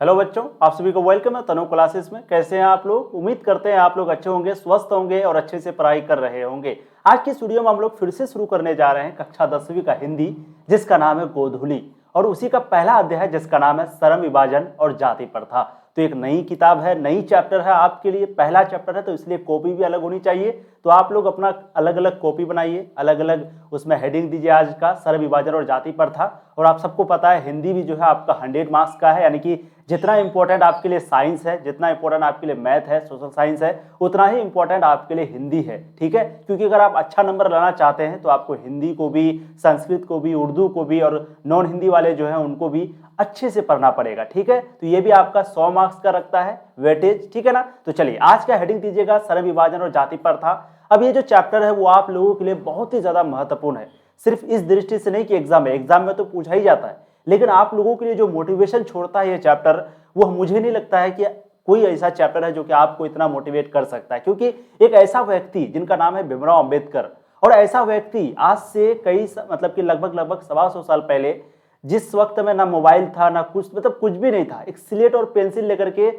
Hello बच्चों, आप सभी को वेलकम है तनु क्लासेस में। कैसे हैं आप लोग? उम्मीद करते हैं आप लोग अच्छे होंगे, स्वस्थ होंगे और अच्छे से पढ़ाई कर रहे होंगे। आज की वीडियो में हम लोग फिर से शुरू करने जा रहे हैं कक्षा 10वीं का हिंदी, जिसका नाम है गोधूली, और उसी का पहला अध्याय जिसका नाम है श्रम विभाजन और जाति प्रथा। तो एक नई किताब है, नई चैप्टर है आपके लिए, पहला चैप्टर है, तो इसलिए कॉपी भी अलग होनी चाहिए। तो आप लोग अपना अलग अलग कॉपी बनाइए, अलग अलग उसमें हेडिंग दीजिए आज का श्रम विभाजन और जाति प्रथा। और आप सबको पता है हिंदी भी जो है आपका 100 मार्क्स का है, यानी कि जितना इंपॉर्टेंट आपके लिए साइंस है, जितना इंपॉर्टेंट आपके लिए मैथ है, सोशल साइंस है, उतना ही इंपॉर्टेंट आपके लिए हिंदी है। ठीक है, क्योंकि अगर आप अच्छा नंबर लाना चाहते हैं तो आपको हिंदी को भी, संस्कृत को भी, उर्दू को भी और नॉन हिंदी वाले जो है उनको भी अच्छे से पढ़ना पड़ेगा। ठीक है, तो ये भी आपका 100 मार्क्स का रखता है वेटेज। ठीक है ना, तो चलिए आज का हेडिंग दीजिएगा श्रम विभाजन और जाति प्रथा। अब ये जो चैप्टर है वो आप लोगों के लिए बहुत ही ज्यादा महत्वपूर्ण है, सिर्फ इस दृष्टि से नहीं कि एग्जाम में तो पूछा ही जाता है, लेकिन आप लोगों के लिए जो मोटिवेशन छोड़ता है ये चैप्टर, वो मुझे नहीं लगता है कि कोई ऐसा चैप्टर है जो कि आपको इतना मोटिवेट कर सकता है। क्योंकि एक ऐसा व्यक्ति जिनका नाम है भीमराव अंबेडकर, और ऐसा व्यक्ति आज से कई मतलब कि लगभग 125 साल पहले, जिस वक्त में ना मोबाइल था ना कुछ, मतलब कुछ भी नहीं था, एक स्लेट और पेंसिल लेकर के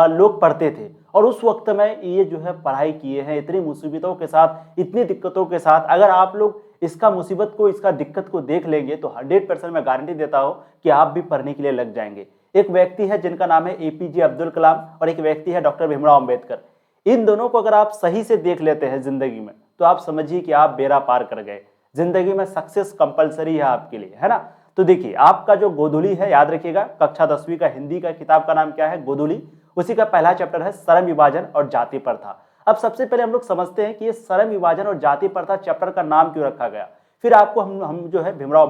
लोग पढ़ते थे, और उस वक्त में ये जो है पढ़ाई किए हैं इतनी मुसीबतों के साथ, इतनी दिक्कतों के साथ। अगर आप लोग इसका मुसीबत को, इसका दिक्कत को देख लेंगे तो 100% मैं गारंटी देता हूं कि आप भी पढ़ने के लिए लग जाएंगे। एक व्यक्ति है जिनका नाम है एपीजे अब्दुल कलाम, और एक व्यक्ति है डॉक्टर भीमराव अंबेडकर। इन दोनों को अगर आप सही से देख लेते हैं जिंदगी में, तो आप समझिए कि आप बेड़ा पार कर गए। जिंदगी में सक्सेस कंपलसरी है आपके लिए, है ना। तो देखिए आपका जो गोधूली है, याद रखिएगा, कक्षा 10वीं का हिंदी का किताब का नाम क्या है? गोधूली। उसी का पहला चैप्टर है श्रम विभाजन और जाति प्रथा। अब सबसे पहले हम लोग समझते हैं कि ये श्रम विभाजन और जाति प्रथा चैप्टर का नाम क्यों रखा गया। फिर आपको हम जो है भीमराव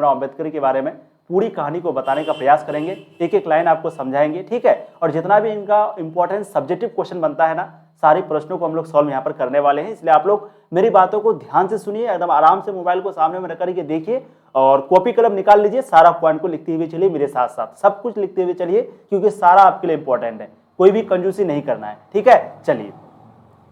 अंबेडकर के बारे में पूरी कहानी को बताने का प्रयास करेंगे, एक एक लाइन आपको समझाएंगे। ठीक है, और जितना भी इनका इंपॉर्टेंट सब्जेक्टिव क्वेश्चन बनता है ना, सारे प्रश्नों को हम लोग सॉल्व यहाँ पर करने वाले हैं। इसलिए आप लोग मेरी बातों को ध्यान से सुनिए, एकदम आराम से मोबाइल को सामने में रख करके देखिए, और कॉपी कलम निकाल लीजिए, सारा पॉइंट को लिखते हुए चलिए, मेरे साथ साथ सब कुछ लिखते हुए चलिए, क्योंकि सारा आपके लिए इंपॉर्टेंट है, कोई भी कंजूसी नहीं करना है। ठीक है, चलिए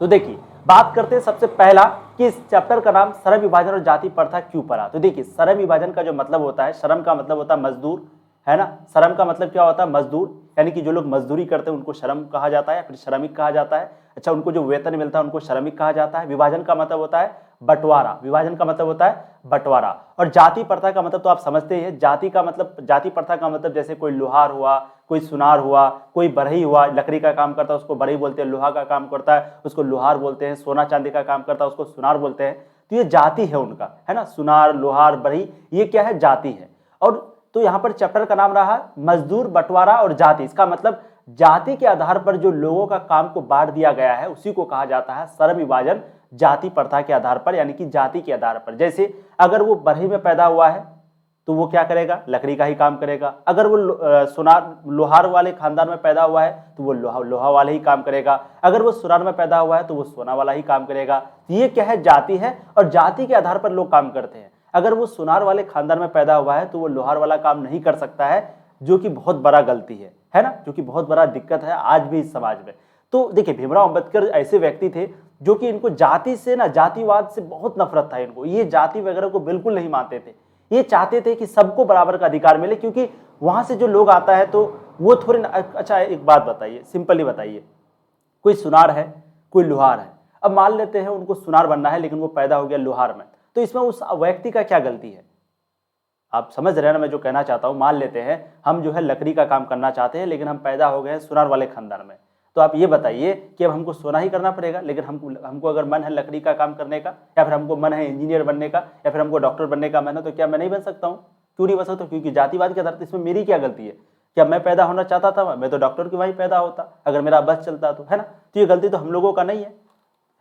तो देखिए बात करते हैं सबसे पहला कि इस चैप्टर का नाम श्रम विभाजन और जाति प्रथा क्यों पड़ा। तो देखिए श्रम विभाजन का जो मतलब होता है, श्रम का मतलब होता है मजदूर, है ना। श्रम का मतलब क्या होता है? मजदूर, यानी कि जो लोग मजदूरी करते हैं उनको श्रम कहा जाता है, फिर श्रमिक कहा जाता है। अच्छा, उनको जो वेतन मिलता है उनको श्रमिक कहा जाता है। विभाजन का मतलब होता है बंटवारा, विभाजन का मतलब होता है बंटवारा। और जाति प्रथा का मतलब तो आप समझते हैं, जाति का मतलब, जाति प्रथा का मतलब जैसे कोई लोहार हुआ, कोई सुनार हुआ, कोई बढ़ई हुआ, लकड़ी का काम करता है उसको बढ़ई बोलते हैं, लोहा का काम करता है उसको लोहार बोलते हैं, सोना चांदी का काम करता है उसको सुनार बोलते हैं। तो ये जाति है उनका, है ना। सुनार, लोहार, बढ़ई, ये क्या है? जाति है। और तो यहाँ पर चैप्टर का नाम रहा मजदूर, बंटवारा और जाति। इसका मतलब जाति के आधार पर जो लोगों का काम को बांट दिया गया है उसी को कहा जाता है श्रम विभाजन, जाति प्रथा के आधार पर, यानी कि जाति के आधार पर। जैसे अगर वो बढ़ई में पैदा हुआ है तो वो क्या करेगा? लकड़ी का ही काम करेगा। अगर वो सुनार, लोहार वाले खानदान में पैदा हुआ है तो वो लोहा वाले ही काम करेगा। अगर वो सुनार में पैदा हुआ है तो वो सोना वाला ही काम करेगा। ये क्या है? जाति है, और जाति के आधार पर लोग काम करते हैं। अगर वो सुनार वाले खानदान में पैदा हुआ है तो वो लोहार वाला काम नहीं कर सकता है, जो कि बहुत बड़ा गलती है ना, जो कि बहुत बड़ा दिक्कत है आज भी इस समाज में। तो देखिए भीमराव अंबेडकर ऐसे व्यक्ति थे जो कि इनको जाति से ना, जातिवाद से बहुत नफरत था इनको। ये जाति वगैरह को बिल्कुल नहीं मानते थे। ये चाहते थे कि सबको बराबर का अधिकार मिले, क्योंकि वहां से जो लोग आता है तो वो थोड़े। अच्छा एक बात बताइए, सिंपली बताइए, कोई सुनार है, कोई लोहार है। अब मान लेते हैं उनको सुनार बनना है लेकिन वो पैदा हो गया लोहार में, तो इसमें उस व्यक्ति का क्या गलती है? आप समझ रहे हैं ना मैं जो कहना चाहता हूं। मान लेते हैं हम जो है लकड़ी का काम करना चाहते हैं, लेकिन हम पैदा हो गए हैं सुनार वाले खानदान में, तो आप ये बताइए कि अब हमको सोना ही करना पड़ेगा। लेकिन हमको अगर मन है लकड़ी का काम करने का, या फिर हमको मन है इंजीनियर बनने का, या फिर हमको डॉक्टर बनने का मन है, तो क्या मैं नहीं बन सकता हूँ? क्यों नहीं बन सकता? क्योंकि जातिवाद के आधार पर इसमें मेरी क्या गलती है? क्या मैं पैदा होना चाहता था? मैं तो डॉक्टर की वहीं पैदा होता अगर मेरा बस चलता तो, है ना। तो ये गलती तो हम लोगों का नहीं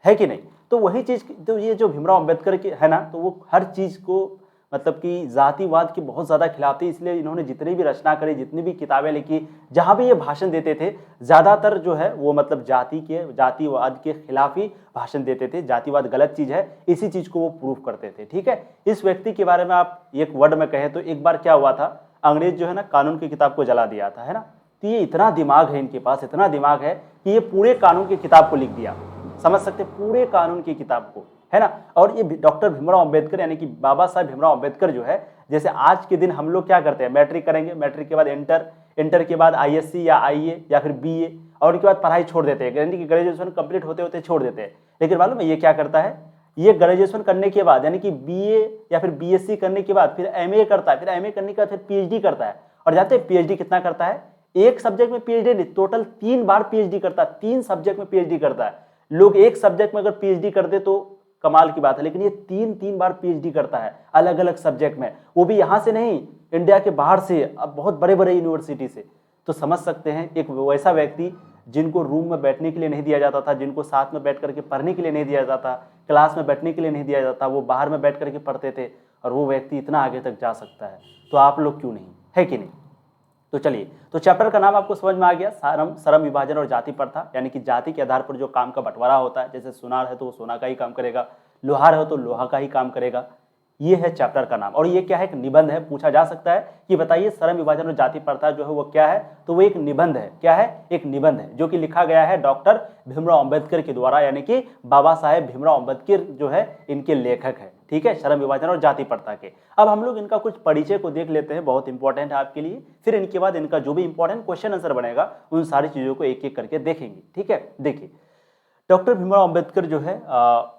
है कि नहीं? तो वही चीज, तो ये जो भीमराव अंबेडकर की है ना, तो वो हर चीज को मतलब कि जातिवाद के बहुत ज्यादा खिलाफ थे। इसलिए इन्होंने जितनी भी रचना करी, जितनी भी किताबें लिखी, जहां भी ये भाषण देते थे, ज्यादातर जो है वो मतलब जातिवाद के खिलाफ ही भाषण देते थे। जातिवाद गलत चीज है, इसी चीज को वो प्रूफ करते थे। ठीक है, इस व्यक्ति के बारे में आप एक वर्ड में कहें तो एक बार क्या हुआ था, अंग्रेज जो है ना कानून की किताब को जला दिया था, है ना। तो ये इतना दिमाग है इनके पास, इतना दिमाग है कि ये पूरे कानून की किताब को लिख दिया। समझ सकते, पूरे कानून की किताब को, है ना। और ये डॉक्टर भीमराव अंबेडकर यानी कि बाबा साहब भीमराव अंबेडकर जो है, जैसे आज के दिन हम लोग क्या करते हैं, मैट्रिक करेंगे, मैट्रिक के बाद इंटर, इंटर के बाद आईएससी या आईए या फिर बीए, और उनके बाद पढ़ाई छोड़ देते हैं, यानी कि ग्रेजुएशन कंप्लीट होते होते छोड़ देते हैं। लेकिन मालूम है ये क्या करता है, ये ग्रेजुएशन करने के बाद यानी कि बीए या फिर बीएससी करने के बाद फिर एमए करता है, फिर एमए करने के बाद फिर पीएचडी करता है। और जानते हैं पीएचडी कितना करता है, एक सब्जेक्ट में पीएचडी नहीं, टोटल 3 बार पीएचडी करता है, 3 सब्जेक्ट में पीएचडी करता है। लोग एक सब्जेक्ट में अगर पीएचडी करते तो कमाल की बात है, लेकिन ये 3 बार पीएचडी करता है अलग अलग सब्जेक्ट में, वो भी यहाँ से नहीं, इंडिया के बाहर से, अब बहुत बड़े बड़े यूनिवर्सिटी से। तो समझ सकते हैं एक वैसा व्यक्ति जिनको रूम में बैठने के लिए नहीं दिया जाता था, जिनको साथ में बैठ करके पढ़ने के लिए नहीं दिया जाता, क्लास में बैठने के लिए नहीं दिया जाता, वो बाहर में बैठ करके पढ़ते थे, और वो व्यक्ति इतना आगे तक जा सकता है, तो आप लोग क्यों नहीं, है कि नहीं। तो चलिए, तो चैप्टर का नाम आपको समझ में आ गया, श्रम विभाजन और जाति प्रथा, यानी कि जाति के आधार पर जो काम का बंटवारा होता है, जैसे सुनार है तो वो सोना का ही काम करेगा, लोहार है तो लोहा का ही काम करेगा। ये है चैप्टर का नाम। और ये क्या है, एक निबंध है। पूछा जा सकता है कि बताइए श्रम विभाजन और जाति प्रथा जो है वो क्या है, तो वो एक निबंध है। क्या है, एक निबंध है जो कि लिखा गया है डॉक्टर भीमराव अंबेडकर के द्वारा, यानी कि बाबा साहेब भीमराव अंबेडकर जो है इनके लेखक है, ठीक है, श्रम विभाजन और जाति प्रथा के। अब हम लोग इनका कुछ परिचय को देख लेते हैं, बहुत इंपॉर्टेंट है आपके लिए। फिर इनके बाद इनका जो भी इंपॉर्टेंट क्वेश्चन आंसर बनेगा उन सारी चीजों को एक एक करके देखेंगे, ठीक है। देखिए, डॉक्टर भीमराव अंबेडकर जो है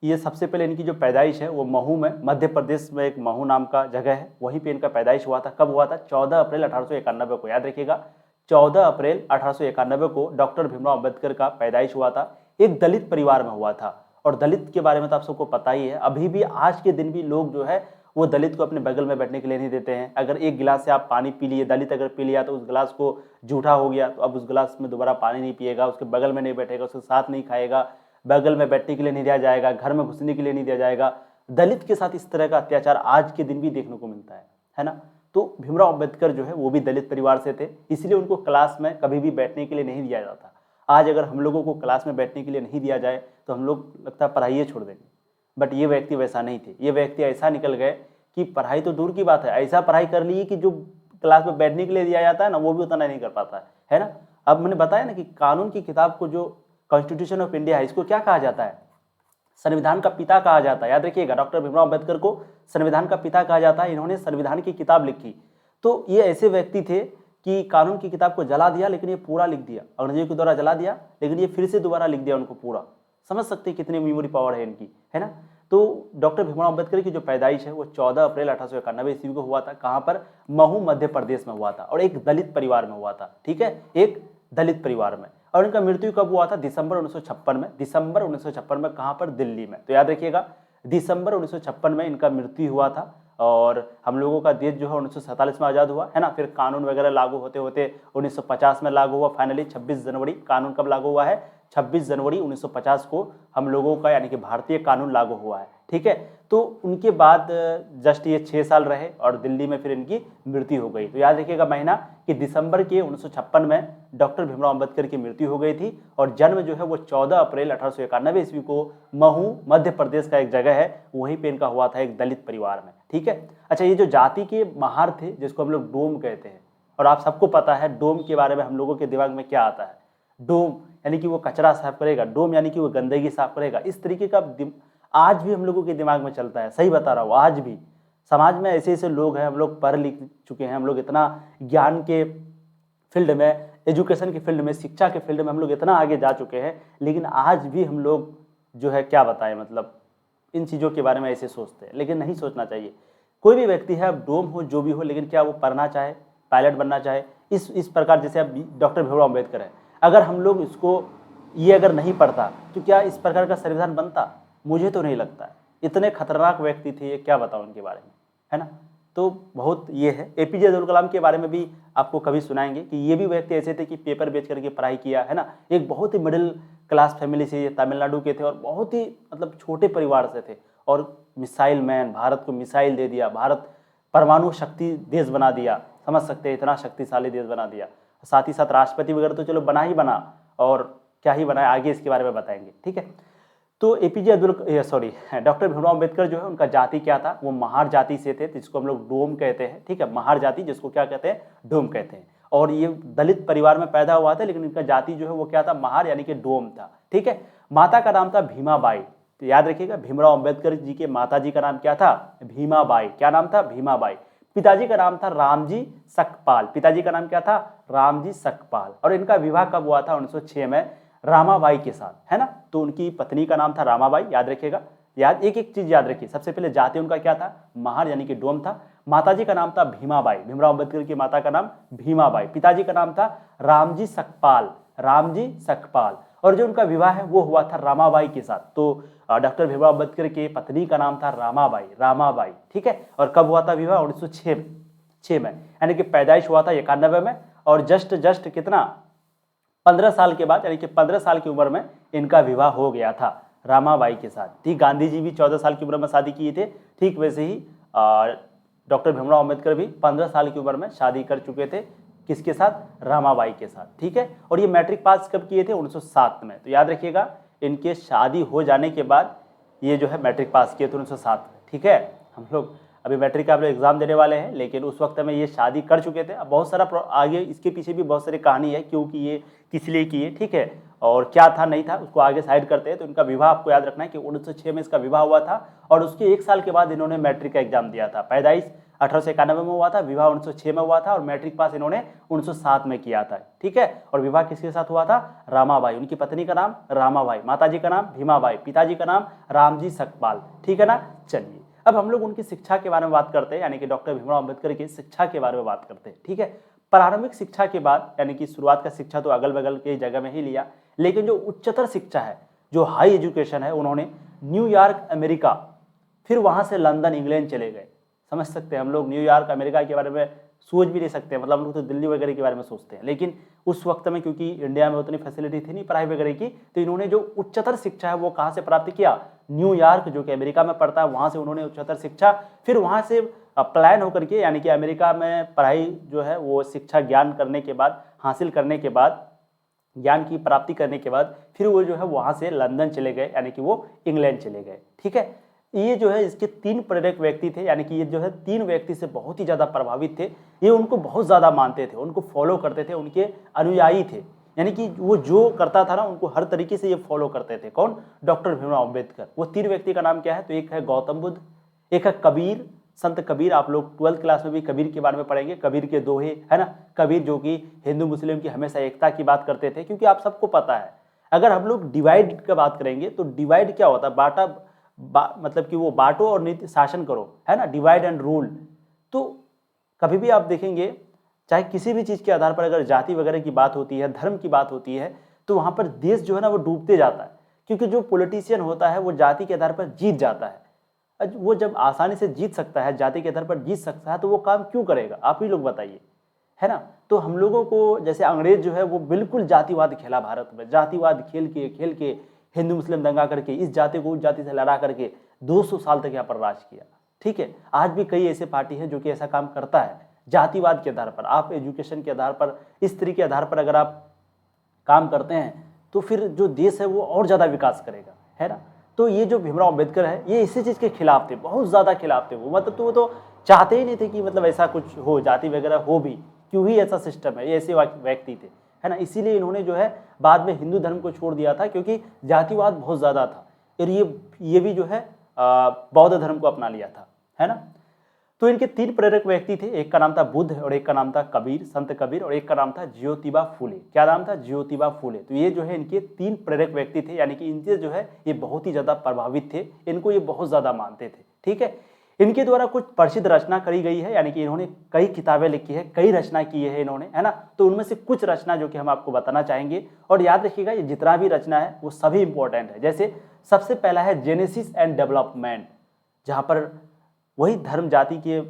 ये सबसे पहले इनकी जो पैदाइश है वो महू में, मध्य प्रदेश में एक महू नाम का जगह है, वहीं पे इनका पैदाइश हुआ था। कब हुआ था, 14 अप्रैल 1891 को, याद रखिएगा 14 अप्रैल 1891 को डॉक्टर भीमराव अंबेडकर का पैदाइश हुआ था। एक दलित परिवार में हुआ था, और दलित के बारे में तो आप सबको पता ही है, अभी भी आज के दिन भी लोग जो है वो दलित को अपने बगल में बैठने के लिए नहीं देते हैं। अगर एक गिलास से आप पानी पी लिए, दलित अगर पी लिया तो उस गिलास को जूठा हो गया तो अब उस गिलास में दोबारा पानी नहीं पिएगा, उसके बगल में नहीं बैठेगा, उसके साथ नहीं खाएगा, बगल में बैठने के लिए नहीं दिया जाएगा, घर में घुसने के लिए नहीं दिया जाएगा। दलित के साथ इस तरह का अत्याचार आज के दिन भी देखने को मिलता है ना। तो भीमराव अंबेडकर जो है वो भी दलित परिवार से थे, इसलिए उनको क्लास में कभी भी बैठने के लिए नहीं दिया जाता। आज अगर हम लोगों को क्लास में बैठने के लिए नहीं दिया जाए तो हम लोग लगता है पढ़ाई छोड़ देंगे, बट ये व्यक्ति वैसा नहीं थे। ये व्यक्ति ऐसा निकल गए कि पढ़ाई तो दूर की बात है, ऐसा पढ़ाई कर ली कि जो क्लास में बैठने के लिए दिया जाता है ना वो भी उतना नहीं कर पाता है ना। अब मैंने बताया ना कि कानून की किताब को, जो कॉन्स्टिट्यूशन ऑफ इंडिया है, इसको क्या कहा जाता है, संविधान का पिता कहा जाता है। याद रखिएगा, डॉक्टर भीमराव अंबेडकर को संविधान का पिता कहा जाता है। इन्होंने संविधान की किताब लिखी। तो ये ऐसे व्यक्ति थे कि कानून की किताब को जला दिया लेकिन ये पूरा लिख दिया, अंग्रेजों के द्वारा जला दिया लेकिन ये फिर से दोबारा लिख दिया उनको पूरा। समझ सकते हैं कितनी मेमोरी पावर है इनकी, है ना। तो डॉक्टर भीमराव अंबेडकर की जो पैदाइश है वो 14 अप्रैल 1891 ईस्वी को हुआ था। कहाँ पर, महू मध्य प्रदेश में हुआ था, और एक दलित परिवार में हुआ था, ठीक है, एक दलित परिवार में। और इनका मृत्यु कब हुआ था, दिसंबर 1956 में। दिसंबर 1956 में कहाँ पर, दिल्ली में। तो याद रखिएगा दिसंबर 1956 में इनका मृत्यु हुआ था। और हम लोगों का देश जो है 1947 में आज़ाद हुआ, है ना। फिर कानून वगैरह लागू होते होते 1950 में लागू हुआ फाइनली। 26 जनवरी कानून कब लागू हुआ है, 26 जनवरी 1950 को हम लोगों का यानी कि भारतीय कानून लागू हुआ है, ठीक है। तो उनके बाद जस्ट ये 6 साल रहे और दिल्ली में फिर इनकी मृत्यु हो गई। तो याद रखिएगा महीना कि दिसंबर के 1956 में डॉक्टर भीमराव अंबेडकर की मृत्यु हो गई थी। और जन्म जो है वो 14 अप्रैल 1891 ईस्वी को महू मध्य प्रदेश का एक जगह है, वहीं पे इनका हुआ था, एक दलित परिवार में, ठीक है। अच्छा, ये जो जाति के महार थे जिसको हम लोग डोम कहते हैं, और आप सबको पता है डोम के बारे में हम लोगों के दिमाग में क्या आता है। डोम यानी कि वो कचरा साफ करेगा, डोम यानी कि वो गंदगी साफ करेगा। इस तरीके का आज भी हम लोगों के दिमाग में चलता है, सही बता रहा हूँ। आज भी समाज में ऐसे ऐसे लोग हैं, हम लोग पढ़ लिख चुके हैं, हम लोग इतना ज्ञान के फील्ड में, एजुकेशन के फील्ड में, शिक्षा के फील्ड में हम लोग इतना आगे जा चुके हैं, लेकिन आज भी हम लोग जो है क्या बताएं, मतलब इन चीज़ों के बारे में ऐसे सोचते हैं, लेकिन नहीं सोचना चाहिए। कोई भी व्यक्ति है, अब डोम हो जो भी हो, लेकिन क्या वो पढ़ना चाहे, पायलट बनना चाहे, इस प्रकार जैसे अब डॉक्टर भीमराव अंबेडकर है, अगर हम लोग इसको ये अगर नहीं पढ़ता तो क्या इस प्रकार का संविधान बनता, मुझे तो नहीं लगता है। इतने खतरनाक व्यक्ति थे ये, क्या बताऊं इनके बारे में, है ना। तो बहुत ये है। एपीजे अब्दुल कलाम के बारे में भी आपको कभी सुनाएंगे कि ये भी व्यक्ति ऐसे थे कि पेपर बेच करके पढ़ाई किया, है ना। एक बहुत ही मिडिल क्लास फैमिली से, ये तमिलनाडु के थे और बहुत ही मतलब छोटे परिवार से थे, और मिसाइल मैन, भारत को मिसाइल दे दिया, भारत परमाणु शक्ति देश बना दिया। समझ सकते हैं, इतना शक्तिशाली देश बना दिया। साथ ही साथ राष्ट्रपति वगैरह तो चलो बना ही बना, और क्या ही बनाया आगे इसके बारे में बताएंगे, ठीक है। तो एपीजे डॉक्टर भीमराव अंबेडकर जो है उनका जाति क्या था, वो महार जाति से थे, जिसको हम लोग डोम कहते हैं, ठीक है। महार जाति जिसको क्या कहते हैं, डोम कहते हैं। और ये दलित परिवार में पैदा हुआ था, लेकिन इनका जाति जो है वो क्या था, महार यानी कि डोम था, ठीक है। माता का नाम था भीमाबाई। तो याद रखिएगा भीमराव अंबेडकर जी के माता जी का नाम क्या था, भीमाबाई। क्या नाम था, भीमाबाई। पिताजी का नाम था रामजी सकपाल। पिताजी का नाम क्या था? रामजी सकपाल। और इनका विवाह कब हुआ था? 1906 में रामाबाई के साथ, है ना। तो उनकी पत्नी का नाम था रामाबाई, याद रखिएगा। याद एक एक चीज याद रखिए। सबसे पहले जाति उनका क्या था? महार यानी कि डोम था। माताजी का नाम था भीमाबाई, भीमराव अम्बेडकर की माता का नाम भीमाबाई। पिताजी का नाम था रामजी सकपाल, रामजी सकपाल। और जो उनका विवाह है वो हुआ था रामाबाई के साथ। तो डॉक्टर भीमराव अम्बेडकर की पत्नी का नाम था रामाबाई, रामाबाई, ठीक है। और कब हुआ था विवाह? 1906 में, यानी कि पैदाइश हुआ था 91 में। और जस्ट कितना 15 साल के बाद, यानी कि 15 साल की उम्र में इनका विवाह हो गया था रामाबाई के साथ। ठीक, गांधी जी भी 14 साल की उम्र में शादी किए थे, ठीक वैसे ही डॉक्टर भीमराव अम्बेडकर भी 15 साल की उम्र में शादी कर चुके थे। किसके साथ? रामाबाई के साथ, ठीक है। और ये मैट्रिक पास कब किए थे? 1907 में। तो याद रखिएगा, इनके शादी हो जाने के बाद ये जो है मैट्रिक पास किए थे 1907 में, ठीक है। हम लोग अभी मैट्रिक का आप लोग एग्जाम देने वाले हैं, लेकिन उस वक्त में ये शादी कर चुके थे। अब बहुत सारा आगे इसके पीछे भी बहुत सारी कहानी है, क्योंकि ये किस लिए किए, ठीक है, और क्या था नहीं था, उसको आगे साइड करते हैं। तो इनका विवाह आपको याद रखना है कि 1906 में इसका विवाह हुआ था, और उसके 1 साल के बाद इन्होंने मैट्रिक का एग्जाम दिया था। पैदाइश 1891 में हुआ था, विवाह 1906 में हुआ था, और मैट्रिक पास इन्होंने 1907 में किया था, ठीक है। और विवाह किसके साथ हुआ था? रामाबाई। उनकी पत्नी का नाम रामाबाई, माताजी का नाम भीमाबाई, पिताजी का नाम रामजी सकपाल, ठीक है ना। चलिए, अब हम लोग उनकी शिक्षा के बारे में बात करते हैं, यानी कि डॉक्टर भीमराव अम्बेडकर की शिक्षा के बारे में बात करते हैं, ठीक है। प्रारंभिक शिक्षा के बाद, यानी कि शुरुआत का शिक्षा तो अगल बगल के जगह में ही लिया, लेकिन जो उच्चतर शिक्षा है, जो हाई एजुकेशन है, उन्होंने न्यूयॉर्क अमेरिका, फिर वहां से लंदन इंग्लैंड चले गए। समझ सकते हैं हम लोग न्यूयॉर्क अमेरिका के बारे में सोच भी नहीं सकते, मतलब हम लोग तो दिल्ली वगैरह के बारे में सोचते हैं, लेकिन उस वक्त में क्योंकि इंडिया में उतनी फैसिलिटी थी नहीं पढ़ाई वगैरह की, तो इन्होंने जो उच्चतर शिक्षा है वो कहाँ से प्राप्त किया? न्यूयॉर्क, जो कि अमेरिका में पड़ता है, वहाँ से उन्होंने उच्चतर शिक्षा, फिर वहाँ से प्लान होकर के, यानी कि अमेरिका में पढ़ाई जो है वो शिक्षा ज्ञान करने के बाद, हासिल करने के बाद, ज्ञान की प्राप्ति करने के बाद, फिर वो जो है वहाँ से लंदन चले गए, यानी कि वो इंग्लैंड चले गए, ठीक है। ये जो है इसके 3 प्रेरक व्यक्ति थे, यानी कि ये जो है 3 व्यक्ति से बहुत ही ज़्यादा प्रभावित थे। ये उनको बहुत ज़्यादा मानते थे, उनको फॉलो करते थे, उनके अनुयायी थे, यानी कि वो जो करता था ना उनको हर तरीके से ये फॉलो करते थे। कौन? डॉक्टर भीमराव अम्बेडकर। वो 3 व्यक्ति का नाम क्या है? तो एक है गौतम बुद्ध, एक है कबीर, संत कबीर। आप लोग 12th क्लास में भी कबीर के बारे में पढ़ेंगे, कबीर के दोहे, है ना। कबीर जो कि हिंदू मुस्लिम की हमेशा एकता की बात करते थे, क्योंकि आप सबको पता है, अगर हम लोग डिवाइड की बात करेंगे तो डिवाइड क्या होता है? बांटा, मतलब कि वो बांटो और नीति शासन करो, है ना, डिवाइड एंड रूल। तो कभी भी आप देखेंगे, चाहे किसी भी चीज़ के आधार पर अगर जाति वगैरह की बात होती है, धर्म की बात होती है, तो वहाँ पर देश जो है ना वो डूबते जाता है, क्योंकि जो पॉलिटिशियन होता है वो जाति के आधार पर जीत जाता है। वो जब आसानी से जीत सकता है, जाति के आधार पर जीत सकता है, तो वो काम क्यों करेगा? आप ही लोग बताइए, है ना। तो हम लोगों को, जैसे अंग्रेज जो है वो बिल्कुल जातिवाद खेला भारत में, जातिवाद खेल के हिंदू मुस्लिम दंगा करके, इस जाति को उस जाति से लड़ा करके 200 साल तक यहाँ पर राज किया, ठीक है। आज भी कई ऐसे पार्टी है जो कि ऐसा काम करता है, जातिवाद के आधार पर। आप एजुकेशन के आधार पर, इस तरीके के आधार पर अगर आप काम करते हैं तो फिर जो देश है वो और ज़्यादा विकास करेगा, है ना। तो ये जो भीमराव अम्बेडकर है, ये इसी चीज़ के खिलाफ थे, बहुत ज़्यादा खिलाफ थे वो। मतलब तो वो तो चाहते ही नहीं थे कि मतलब ऐसा कुछ हो, जाति वगैरह हो भी, क्यों ही ऐसा सिस्टम है, ये ऐसे व्यक्ति थे, है ना। इसीलिए इन्होंने जो है बाद में हिंदू धर्म को छोड़ दिया था, क्योंकि जातिवाद बहुत ज़्यादा था। और ये भी जो है बौद्ध धर्म को अपना लिया था, है ना। तो इनके 3 प्रेरक व्यक्ति थे, एक का नाम था बुद्ध, और एक का नाम था कबीर, संत कबीर, और एक का नाम था ज्योतिबा फूले। क्या नाम था? ज्योतिबा फूले। तो ये जो है इनके 3 प्रेरक व्यक्ति थे, यानी कि इनसे जो है ये बहुत ही ज़्यादा प्रभावित थे, इनको ये बहुत ज़्यादा मानते थे, ठीक है। इनके द्वारा कुछ प्रसिद्ध रचना करी गई है, यानी कि इन्होंने कई किताबें लिखी है, कई रचना की है इन्होंने, है ना। तो उनमें से कुछ रचना जो कि हम आपको बताना चाहेंगे, और याद रखिएगा ये जितना भी रचना है वो सभी इंपॉर्टेंट है। जैसे सबसे पहला है जेनेसिस एंड डेवलपमेंट, जहाँ पर वही धर्म जाति के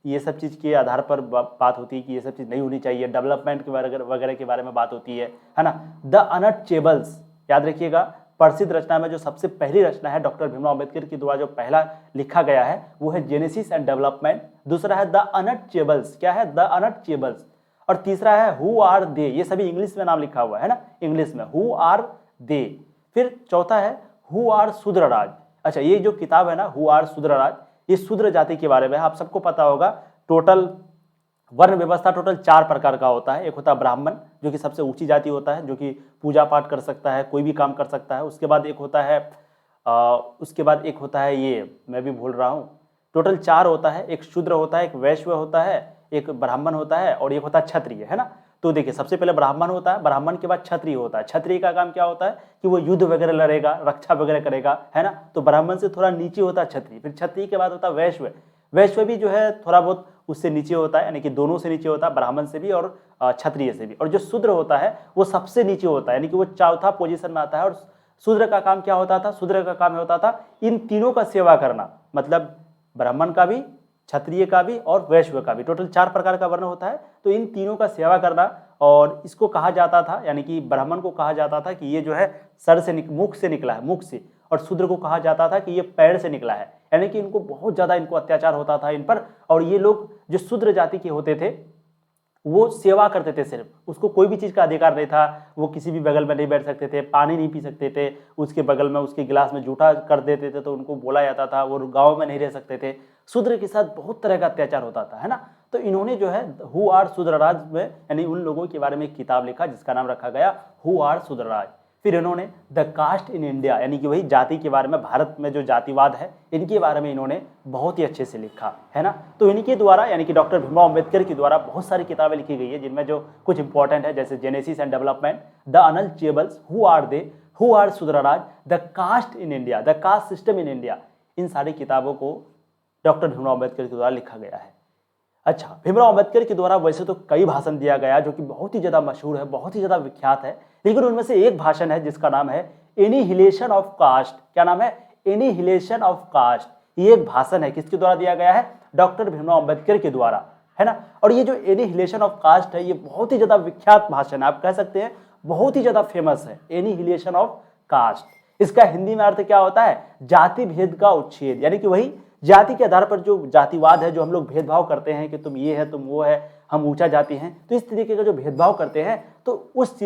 ये सब चीज़ के आधार पर बात होती है कि ये सब चीज़ नहीं होनी चाहिए, डेवलपमेंट के वगैरह के बारे में बात होती है ना। द अनटचेबल्स, याद रखिएगा, प्रसिद्ध रचना में जो सबसे पहली रचना है डॉक्टर भीमराव अम्बेडकर के द्वारा जो पहला लिखा गया है वो है जेनेसिस एंड डेवलपमेंट। दूसरा है द अनटचेबल्स, क्या है? The untouchables. और तीसरा है हु आर दे, ये सभी इंग्लिश में नाम लिखा हुआ है ना, इंग्लिश में, हु आर दे। फिर चौथा है हु आर शूद्रराज। अच्छा, ये जो किताब है ना, हु आर शूद्रराज, ये शूद्र जाति के बारे में, आप सबको पता होगा। टोटल वर्ण व्यवस्था टोटल 4 प्रकार का होता है। एक होता है ब्राह्मण, जो कि सबसे ऊंची जाति होता है, जो कि पूजा पाठ कर सकता है, कोई भी काम कर सकता है। उसके बाद एक होता है ये मैं भी भूल रहा हूँ, टोटल 4 होता है, एक शूद्र होता है, एक वैश्य होता है, एक ब्राह्मण होता है और एक होता है क्षत्रिय, है ना। तो देखिए सबसे पहले ब्राह्मण होता है, ब्राह्मण के बाद क्षत्रिय होता है। क्षत्रिय का काम क्या होता है कि वो युद्ध वगैरह लड़ेगा, रक्षा वगैरह करेगा, है ना। तो ब्राह्मण से थोड़ा नीचे होता है क्षत्रिय। फिर क्षत्रिय के बाद होता है वैश्य। वैश्य भी जो है थोड़ा बहुत उससे नीचे होता है, यानी कि दोनों से नीचे होता है, ब्राह्मण से भी और क्षत्रिय से भी। और जो शूद्र होता है वो सबसे नीचे होता है, यानी कि वो चौथा पोजीशन में आता है। और शूद्र का काम क्या होता था, शूद्र का काम होता था इन तीनों का सेवा करना, मतलब ब्राह्मण का भी, क्षत्रिय का भी और वैश्य का भी। टोटल 4 प्रकार का वर्ण होता है, तो इन तीनों का सेवा करना। और इसको कहा जाता था, यानी कि ब्राह्मण को कहा जाता था कि ये जो है सर से मुख से निकला है, मुख से। और शूद्र को कहा जाता था कि ये पैर से निकला है, यानी कि इनको बहुत ज्यादा इनको अत्याचार होता था इन पर। और ये लोग जो शूद्र जाति के होते थे वो सेवा करते थे सिर्फ, उसको कोई भी चीज़ का अधिकार नहीं था। वो किसी भी बगल में नहीं बैठ सकते थे, पानी नहीं पी सकते थे, उसके बगल में उसके गिलास में जूठा कर देते थे तो उनको बोला जाता था। वो गांव में नहीं रह सकते थे। शूद्र के साथ बहुत तरह का अत्याचार होता था, है ना। तो इन्होंने जो है हु आर शूद्रराज में, यानी उन लोगों के बारे में एक किताब लिखा जिसका नाम रखा गया हु आर शूद्रराज। फिर इन्होंने द कास्ट इन इंडिया, यानी कि वही जाति के बारे में, भारत में जो जातिवाद है इनके बारे में इन्होंने बहुत ही अच्छे से लिखा, है ना। तो इनके द्वारा, यानी कि डॉक्टर भीमराव अम्बेडकर के द्वारा बहुत सारी किताबें लिखी गई है, जिनमें जो कुछ इंपॉर्टेंट है जैसे genesis and development, the untouchables, who are they, who are Shudras, the caste in India, the caste system in India. इन सारी किताबों को डॉक्टर भीमराव अम्बेडकर के द्वारा लिखा गया है। अच्छा, भीमराव अम्बेडकर के द्वारा वैसे तो कई भाषण दिया गया जो कि बहुत ही ज़्यादा मशहूर है, बहुत ही ज़्यादा विख्यात है, लेकिन उनमें से एक भाषण है जिसका नाम है एनिहिलेशन ऑफ कास्ट। क्या नाम है? Annihilation of caste. ये एक भाषण है, किसके द्वारा दिया गया है? डॉक्टर भीमराव अम्बेडकर के द्वारा, है ना। और ये जो एनिहिलेशन ऑफ कास्ट है ये बहुत ही ज़्यादा विख्यात भाषण है, आप कह सकते हैं बहुत ही ज़्यादा फेमस है, एनिहिलेशन ऑफ कास्ट। इसका हिंदी में अर्थ क्या होता है? जाति भेद का उच्छेद, यानी कि वही जाति के आधार पर जो जातिवाद है, जो हम लोग भेदभाव करते हैं कि तुम ये है, तुम वो है, हम ऊंचा जाति हैं, तो इस तरीके का जो भेदभाव करते हैं, तो उस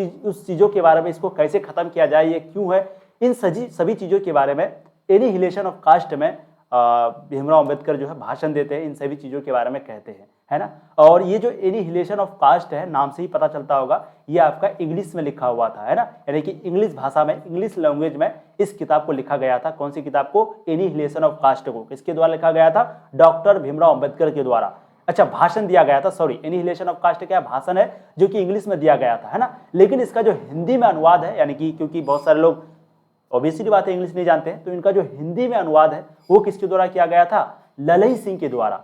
चीज़ों के बारे में, इसको कैसे खत्म किया जाए, ये क्यों है, इन सभी चीज़ों के बारे में एनिहिलेशन ऑफ कास्ट में भीमराव अम्बेडकर जो है भाषण देते हैं, इन सभी चीज़ों के बारे में कहते हैं, है ना। और ये जो एनिहिलेशन ऑफ कास्ट है, नाम से ही पता चलता होगा, ये आपका इंग्लिश में लिखा हुआ था, है ना, यानी कि इंग्लिश भाषा में, इंग्लिश लैंग्वेज में इस किताब को लिखा गया था। कौन सी किताब को? एनिहिलेशन ऑफ कास्ट को। किसके द्वारा लिखा गया था? डॉक्टर भीमराव अम्बेडकर के द्वारा। अच्छा, भाषण दिया गया था, सॉरी, एनिहिलेशन ऑफ कास्ट क्या भाषण है जो कि इंग्लिश में दिया गया था, है ना। लेकिन इसका जो हिंदी में अनुवाद है, यानी कि क्योंकि बहुत सारे लोग ऑब्वियसली बात है इंग्लिश नहीं जानते हैं, तो इनका जो हिंदी में अनुवाद है वो किसके द्वारा किया गया था? ललई सिंह के द्वारा।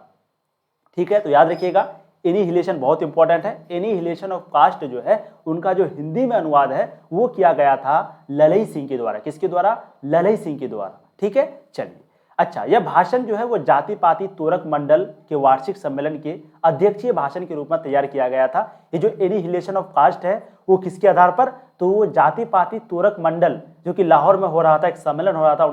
ठीक है, तो याद रखिएगा, एनिहिलेशन बहुत इंपॉर्टेंट है। एनिहिलेशन ऑफ कास्ट जो है उनका जो हिंदी में अनुवाद है वो किया गया था ललई सिंह के द्वारा। किसके द्वारा? ललई सिंह के द्वारा। ठीक है, चलिए। अच्छा, यह भाषण जो है वो जाति पाति तोरक मंडल के वार्षिक सम्मेलन के अध्यक्षीय भाषण के रूप में तैयार किया गया था। ये जो एनिहिलेशन ऑफ कास्ट है वो किसके आधार पर? तो वो जाति पाति तोरक मंडल जो कि लाहौर में हो रहा था, एक सम्मेलन हो रहा था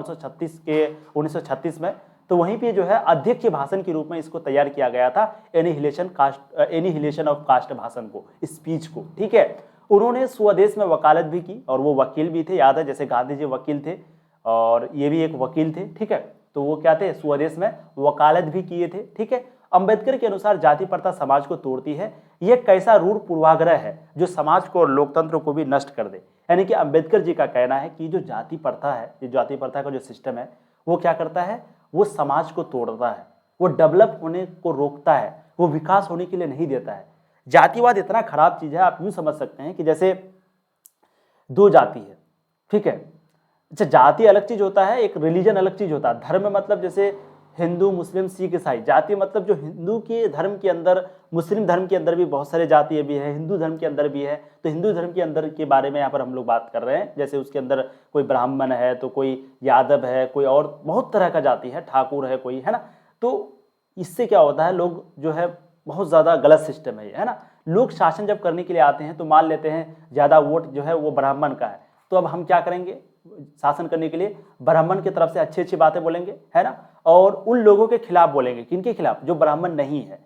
1936 में, तो वहीं पे जो है अध्यक्ष भाषण के रूप में इसको तैयार किया गया था, एनिहिलेशन ऑफ कास्ट भाषण को, स्पीच को। ठीक है, उन्होंने स्वदेश में वकालत भी की और वो वकील भी थे, याद है, जैसे गांधी जी वकील थे और ये भी एक वकील थे। ठीक है, तो वो क्या थे? स्वदेश में वकालत भी किए थे। ठीक है, अंबेडकर के अनुसार जाति प्रथा समाज को तोड़ती है, ये कैसा रूढ़ पूर्वाग्रह है जो समाज को और लोकतंत्र को भी नष्ट कर दे। यानी कि अंबेडकर जी का कहना है कि जो जाति प्रथा है, ये जाति प्रथा का जो सिस्टम है वो क्या करता है? वो समाज को तोड़ता है, वो डेवलप होने को रोकता है, वो विकास होने के लिए नहीं देता है। जातिवाद इतना खराब चीज है, आप यूं समझ सकते हैं कि जैसे दो जाति है, ठीक है। अच्छा, जाति अलग चीज होता है, एक रिलीजन अलग चीज होता है। धर्म मतलब जैसे हिंदू, मुस्लिम, सिख, ईसाई। जाति मतलब जो हिंदू के धर्म के अंदर, मुस्लिम धर्म के अंदर भी बहुत सारे जाति भी है, हिंदू धर्म के अंदर भी है। तो हिंदू धर्म के अंदर के बारे में यहाँ पर हम लोग बात कर रहे हैं। जैसे उसके अंदर कोई ब्राह्मण है, तो कोई यादव है, कोई और बहुत तरह का जाति है, ठाकुर है कोई, है ना। तो इससे क्या होता है, लोग जो है बहुत ज़्यादा गलत सिस्टम है ना। लोग शासन जब करने के लिए आते हैं तो मान लेते हैं ज़्यादा वोट जो है वो ब्राह्मण का है, तो अब हम क्या करेंगे? शासन करने के लिए ब्राह्मण की तरफ से अच्छी अच्छी बातें बोलेंगे, है ना, और उन लोगों के खिलाफ बोलेंगे। किनके खिलाफ? जो ब्राह्मण नहीं है,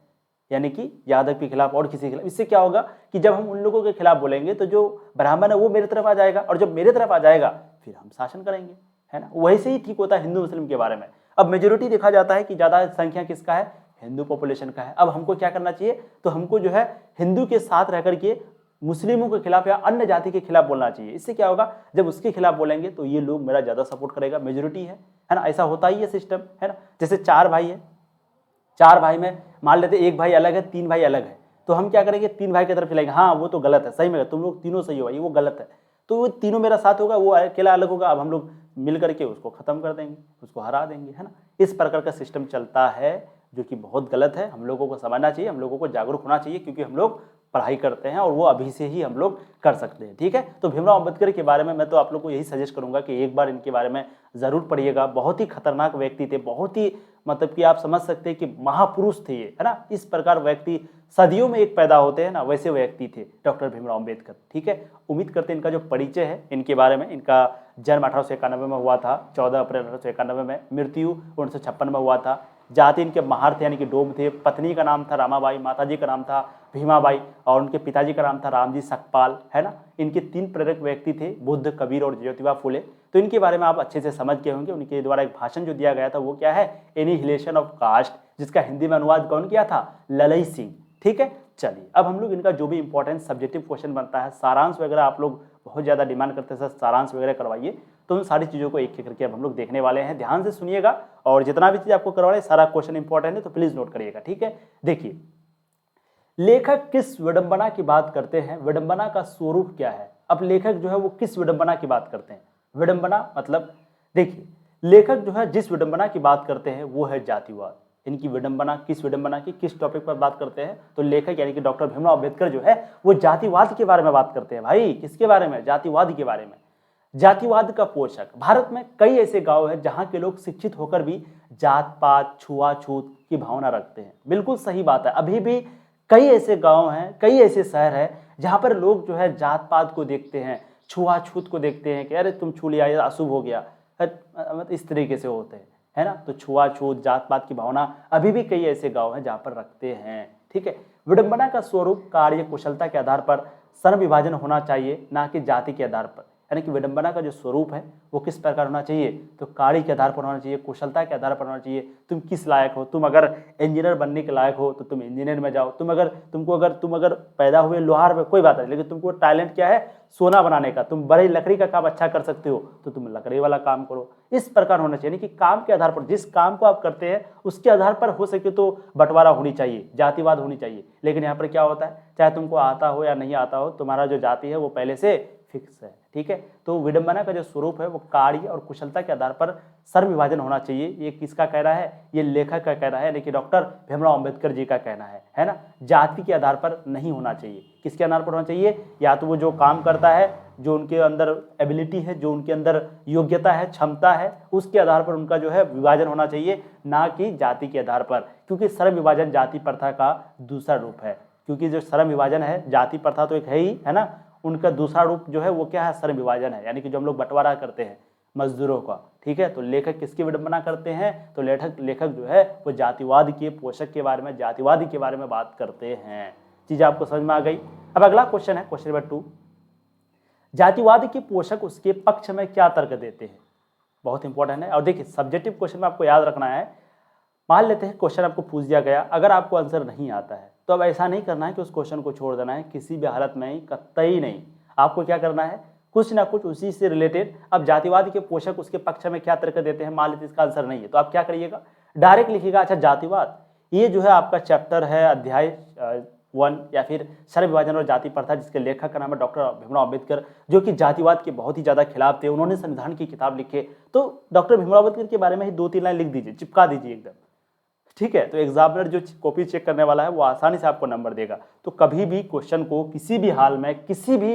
यानी कि यादव के खिलाफ और किसी के खिलाफ। इससे क्या होगा कि जब हम उन लोगों के खिलाफ बोलेंगे तो जो ब्राह्मण है वो मेरी तरफ आ जाएगा, और जब मेरे तरफ आ जाएगा फिर हम शासन करेंगे, है ना। वैसे ही ठीक होता है हिंदू मुस्लिम के बारे में। अब मेजोरिटी देखा जाता है कि ज़्यादा संख्या किसका है? हिंदू पॉपुलेशन का है। अब हमको क्या करना चाहिए? तो हमको जो है हिंदू के साथ रह करके मुस्लिमों के खिलाफ या अन्य जाति के खिलाफ बोलना चाहिए। इससे क्या होगा? जब उसके खिलाफ बोलेंगे तो ये लोग मेरा ज़्यादा सपोर्ट करेगा, मेजोरिटी है ना। ऐसा होता ही है सिस्टम, है ना। जैसे 4 भाई है, 4 भाई में मान लेते एक भाई अलग है, 3 भाई अलग है, तो हम क्या करेंगे, 3 भाई की तरफ चलेंगे, हाँ वो तो गलत है, सही में तुम लोग तीनों सही हो भाई, वो गलत है, तो वो तीनों मेरा साथ होगा, वो अकेला अलग होगा, अब हम लोग मिल करके उसको खत्म कर देंगे, उसको हरा देंगे, है ना। इस प्रकार का सिस्टम चलता है जो कि बहुत गलत है। हम लोगों को समझना चाहिए, हम लोगों को जागरूक होना चाहिए, क्योंकि हम लोग पढ़ाई करते हैं और वो अभी से ही हम लोग कर सकते हैं। ठीक है, तो भीमराव अंबेडकर के बारे में मैं तो आप लोग को यही सजेस्ट करूंगा कि एक बार इनके बारे में जरूर पढ़िएगा। बहुत ही खतरनाक व्यक्ति थे, बहुत ही मतलब कि आप समझ सकते हैं कि महापुरुष थे ये, है ना। इस प्रकार व्यक्ति सदियों में एक पैदा होते हैं ना, वैसे व्यक्ति थे डॉक्टर भीमराव अंबेडकर। ठीक है, उम्मीद करते हैं इनका जो परिचय है इनके बारे में, इनका जन्म 1891 में हुआ था, 14 अप्रैल 1891 में, मृत्यु 1956 में हुआ था। जाति इनके महार थे यानी कि डोम थे। पत्नी का नाम था रामाबाई, माताजी का नाम था भीमाबाई और उनके पिताजी का नाम था रामजी सकपाल, है ना। इनके 3 प्रेरक व्यक्ति थे, बुद्ध, कबीर और ज्योतिबा फुले। तो इनके बारे में आप अच्छे से समझ गए होंगे। उनके द्वारा एक भाषण जो दिया गया था वो क्या है, एनिहिलेशन ऑफ कास्ट, जिसका हिंदी में अनुवाद कौन किया था, ललई सिंह। ठीक है, चलिए अब हम लोग इनका जो भी इंपॉर्टेंट सब्जेक्टिव क्वेश्चन बनता है, सारांश वगैरह आप लोग बहुत ज़्यादा डिमांड करते हैं सर सारांश वगैरह करवाइए, तो उन सारी चीज़ों को एक एक करके अब हम लोग देखने वाले हैं। ध्यान से सुनिएगा और जितना भी चीज़ आपको करवाए सारा क्वेश्चन इंपॉर्टेंट है, तो प्लीज़ नोट करिएगा। ठीक है, देखिए लेखक किस विडंबना की बात करते हैं, विडंबना का स्वरूप क्या है। अब लेखक जो है वो किस विडंबना की बात करते हैं, विडंबना मतलब देखिए लेखक जो है जिस विडंबना की बात करते हैं वो है जातिवाद। इनकी विडंबना किस विडंबना की, किस टॉपिक पर बात करते हैं, तो लेखक यानी कि डॉक्टर भीमराव अंबेडकर जो है वो जातिवाद के बारे में बात करते हैं। भाई किसके बारे में, जातिवाद के बारे में। जातिवाद का पोषक, भारत में कई ऐसे गांव हैं जहां के लोग शिक्षित होकर भी जात पात छुआछूत की भावना रखते हैं। बिल्कुल सही बात है, अभी भी कई ऐसे गांव हैं, कई ऐसे शहर हैं जहां पर लोग जो है जात पात को देखते हैं, छुआछूत को देखते हैं कि अरे तुम छू लिया, ये अशुभ हो गया, मतलब इस तरीके से होते हैं, है ना। तो छुआछूत जात पात की भावना अभी भी कई ऐसे गांव हैं जहां पर रखते हैं। ठीक है, विडंबना का स्वरूप कार्य कुशलता के आधार पर श्रम विभाजन होना चाहिए, ना कि जाति के आधार पर। यानी कि विडंबना का जो स्वरूप है वो किस प्रकार होना चाहिए, तो कार्य के आधार पर होना चाहिए, कुशलता के आधार पर होना चाहिए। तुम किस लायक हो, तुम अगर इंजीनियर बनने के लायक हो तो तुम इंजीनियर में जाओ, तुम अगर पैदा हुए लोहार में कोई बात नहीं, लेकिन तुमको टैलेंट क्या है, सोना बनाने का, तुम बड़ी लकड़ी का काम अच्छा कर सकते हो तो तुम लकड़ी वाला काम करो। इस प्रकार होना चाहिए, यानी कि काम के आधार पर, जिस काम को आप करते हैं उसके आधार पर हो सके तो बंटवारा होनी चाहिए, जातिवाद होनी चाहिए। लेकिन यहाँ पर क्या होता है, चाहे तुमको आता हो या नहीं आता हो, तुम्हारा जो जाति है वो पहले से फिक्स है। ठीक है, तो विडंबना का जो स्वरूप है वो कार्य और कुशलता के आधार पर श्रम विभाजन होना चाहिए। ये किसका कहना है, ये लेखक का कहना है, लेकिन डॉक्टर भीमराव अंबेडकर जी का कहना है ना। जाति के आधार पर नहीं होना चाहिए, किसके आधार पर होना चाहिए, या तो वो जो काम करता है, जो उनके अंदर एबिलिटी है, जो उनके अंदर योग्यता है, क्षमता है, उसके आधार पर उनका जो है विभाजन होना चाहिए, ना कि जाति के आधार पर। क्योंकि श्रम विभाजन जाति प्रथा का दूसरा रूप है। क्योंकि जो श्रम विभाजन है, जाति प्रथा तो एक है ही, है ना, उनका दूसरा रूप जो है वो क्या है, श्रम विभाजन है, यानी कि जो हम लोग बंटवारा करते हैं मजदूरों का। ठीक है, तो लेखक किसकी विडंबना करते हैं, तो लेखक जो है वो जातिवाद के पोषक के बारे में, जातिवाद के बारे में बात करते हैं। चीज आपको समझ में आ गई। अब अगला क्वेश्चन है, क्वेश्चन नंबर 2, जातिवाद के पोषक उसके पक्ष में क्या तर्क देते हैं। बहुत इंपॉर्टेंट है। और देखिए सब्जेक्टिव क्वेश्चन में आपको याद रखना है, मान लेते हैं क्वेश्चन आपको पूछ दिया गया, अगर आपको आंसर नहीं आता है तो अब ऐसा नहीं करना है कि उस क्वेश्चन को छोड़ देना है, किसी भी हालत में ही, कतई नहीं। आपको क्या करना है, कुछ ना कुछ उसी से रिलेटेड। अब जातिवाद के पोषक उसके पक्ष में क्या तर्क देते हैं, मान लीजिए इसका आंसर नहीं है तो आप क्या करिएगा, डायरेक्ट लिखिएगा अच्छा जातिवाद, ये जो है आपका चैप्टर है अध्याय 1 या फिर श्रम विभाजन और जाति प्रथा, जिसके लेखक का नाम है डॉक्टर भीमराव अंबेडकर, जो कि जातिवाद के बहुत ही ज्यादा खिलाफ थे। उन्होंने संविधान की किताब लिखे, तो डॉक्टर भीमराव अंबेडकर के बारे में ही 2-3 लाइन लिख दीजिए, चिपका दीजिए एकदम। ठीक है, तो एग्जामिनर जो कॉपी चेक करने वाला है वो आसानी से आपको नंबर देगा। तो कभी भी क्वेश्चन को किसी भी हाल में किसी भी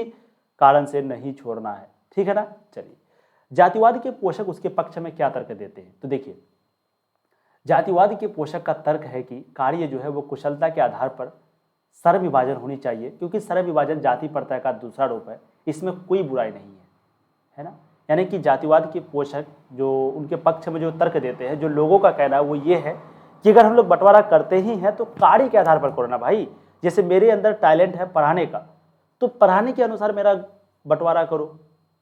कारण से नहीं छोड़ना है। ठीक है ना। चलिए, जातिवाद के पोषक उसके पक्ष में क्या तर्क देते हैं, तो देखिए जातिवाद के पोषक का तर्क है कि कार्य जो है वो कुशलता के आधार पर श्रम विभाजन होनी चाहिए, क्योंकि श्रम विभाजन जाति प्रथा का दूसरा रूप है, इसमें कोई बुराई नहीं है ना। यानी कि जातिवाद के पोषक जो उनके पक्ष में जो तर्क देते हैं, जो लोगों का कहना है वो ये है कि अगर हम लोग बंटवारा करते ही हैं तो कार्य के आधार पर करो ना भाई। जैसे मेरे अंदर टैलेंट है पढ़ाने का, तो पढ़ाने के अनुसार मेरा बंटवारा करो,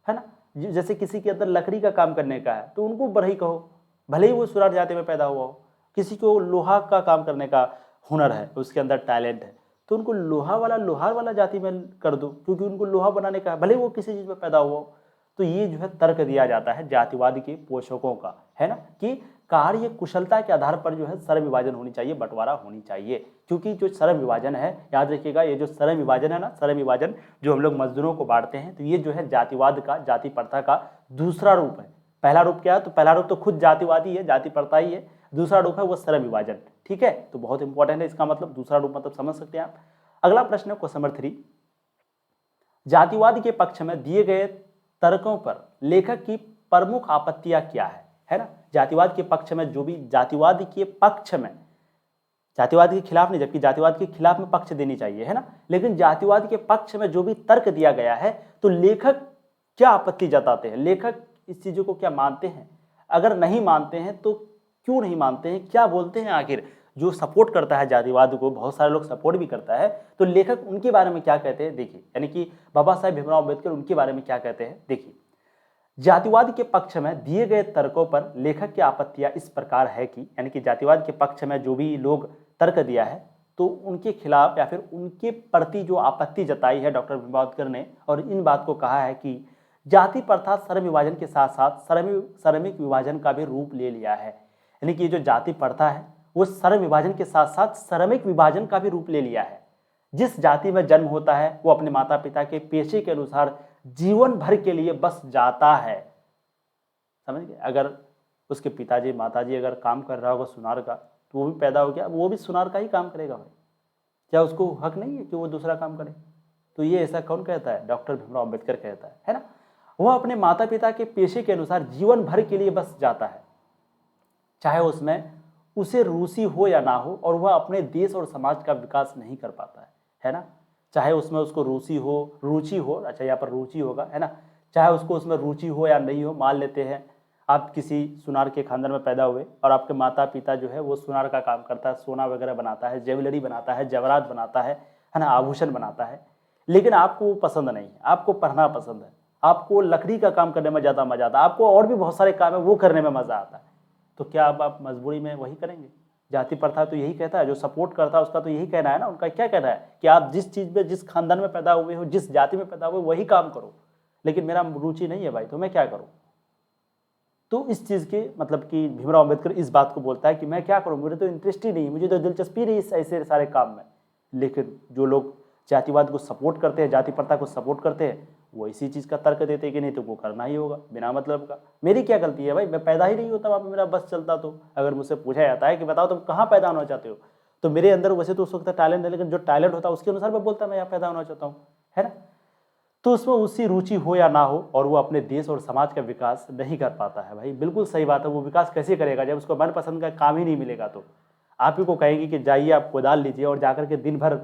है ना। जैसे किसी के अंदर लकड़ी का काम करने का है तो उनको बढ़ई कहो, भले ही वो सुरार जाति में पैदा हुआ हो। किसी को लोहा का काम करने का हुनर है, उसके अंदर टैलेंट है, तो उनको लोहार वाला जाति में कर दो, क्योंकि उनको लोहा बनाने का है, भले वो किसी चीज़ में पैदा हुआ हो। तो ये जो है तर्क दिया जाता है जातिवाद के पोषकों का, है ना, कि कार्य कुशलता के आधार पर जो है श्रम विभाजन होनी चाहिए, बंटवारा होनी चाहिए। क्योंकि जो श्रम विभाजन है, याद रखिएगा, ये जो श्रम विभाजन है ना, श्रम विभाजन जो हम लोग मजदूरों को बांटते हैं, तो ये जो है जातिवाद का, जाति प्रथा का दूसरा रूप है। पहला रूप क्या है? तो पहला रूप तो खुद जातिवादी है, जाति प्रथा ही है। दूसरा रूप है वो श्रम विभाजन। ठीक है, तो बहुत इंपॉर्टेंट है इसका मतलब, दूसरा रूप मतलब समझ सकते हैं आप। अगला प्रश्न है क्वेश्चन नंबर 3, जातिवाद के पक्ष में दिए गए तर्कों पर लेखक की प्रमुख आपत्तियां क्या है ना। जातिवाद के पक्ष में जो भी, जातिवाद के पक्ष में, जातिवाद के खिलाफ नहीं, जबकि जातिवाद के खिलाफ में पक्ष देनी चाहिए, है ना, लेकिन जातिवाद के पक्ष में जो भी तर्क दिया गया है, तो लेखक क्या आपत्ति जताते हैं, लेखक इस चीजों को क्या मानते हैं, अगर नहीं मानते हैं तो क्यों नहीं मानते हैं, क्या बोलते हैं आखिर। जो सपोर्ट करता है जातिवाद को, बहुत सारे लोग सपोर्ट भी करता है, तो लेखक उनके बारे में क्या कहते हैं देखिए, यानी कि बाबा साहेब भीमराव अम्बेडकर उनके बारे में क्या कहते हैं देखिए। जातिवाद के पक्ष में दिए गए तर्कों पर लेखक की आपत्तियां इस प्रकार है कि, यानी कि जातिवाद के पक्ष में जो भी लोग तर्क दिया है, तो उनके खिलाफ या फिर उनके प्रति जो आपत्ति जताई है डॉक्टर भीमराव अम्बेडकर ने, और इन बात को कहा है कि जाति प्रथा श्रम विभाजन के साथ साथ श्रमिक विभाजन का भी रूप ले लिया है। यानी कि जो जाति प्रथा है वो श्रम विभाजन के साथ साथ श्रमिक विभाजन का भी रूप ले लिया है। जिस जाति में जन्म होता है वो अपने माता पिता के पेशे के अनुसार जीवन भर के लिए बस जाता है। समझ गए, अगर उसके पिताजी माताजी अगर काम कर रहा होगा सुनार का, तो वो भी पैदा हो गया, वो भी सुनार का ही काम करेगा भाई। क्या उसको हक नहीं है कि वो दूसरा काम करे? तो ये ऐसा कौन कहता है? डॉक्टर भीमराव अम्बेडकर कहता है ना। वह अपने माता पिता के पेशे के अनुसार जीवन भर के लिए बस जाता है, चाहे उसमें उसे रुचि हो या ना हो, और वह अपने देश और समाज का विकास नहीं कर पाता है ना। चाहे उसमें उसको रुचि हो, अच्छा यहाँ पर रुचि होगा, है ना, चाहे उसको उसमें रुचि हो या नहीं हो। मान लेते हैं आप किसी सुनार के खानदान में पैदा हुए और आपके माता पिता जो है वो सुनार का काम करता है, सोना वगैरह बनाता है, ज्वेलरी बनाता है, जवाहरात बनाता है ना, आभूषण बनाता है, लेकिन आपको वो पसंद नहीं है, आपको पढ़ना पसंद है, आपको लकड़ी का काम करने में ज़्यादा मजा आता है, आपको और भी बहुत सारे काम है वो करने में मज़ा आता है, तो क्या अब आप मजबूरी में वही करेंगे? जाति प्रथा तो यही कहता है, जो सपोर्ट करता है उसका तो यही कहना है ना, उनका क्या कहना है कि आप जिस चीज़ में, जिस खानदान में पैदा हुए हो, जिस जाति में पैदा हुए वही काम करो, लेकिन मेरा रुचि नहीं है भाई, तो मैं क्या करूँ? तो इस चीज़ के मतलब कि भीमराव अम्बेडकर इस बात को बोलता है कि मैं क्या करूँ, मुझे तो इंटरेस्ट ही नहीं, मुझे तो दिलचस्पी नहीं इस ऐसे सारे काम में। लेकिन जो लोग जातिवाद को सपोर्ट करते हैं, जाति प्रथा को सपोर्ट करते हैं, वो इसी चीज़ का तर्क देते हैं कि नहीं तो वो करना ही होगा बिना मतलब का। मेरी क्या गलती है भाई, मैं पैदा ही नहीं होता वहाँ पे, मेरा बस चलता। तो अगर मुझसे पूछा जाता है कि बताओ तुम कहाँ पैदा होना चाहते हो, तो मेरे अंदर वैसे तो उस वक्त टैलेंट है, लेकिन जो टैलेंट होता है उसके अनुसार मैं बोलता मैं यहाँ पैदा होना चाहता हूँ, है ना। तो उसमें उसकी रुचि हो या ना हो, और वो अपने देश और समाज का विकास नहीं कर पाता है भाई, बिल्कुल सही बात है। वो विकास कैसे करेगा जब उसको मनपसंद का काम ही नहीं मिलेगा? तो आप ही को कहेंगे कि जाइए आप कोदाल लीजिए और जाकर के दिन भर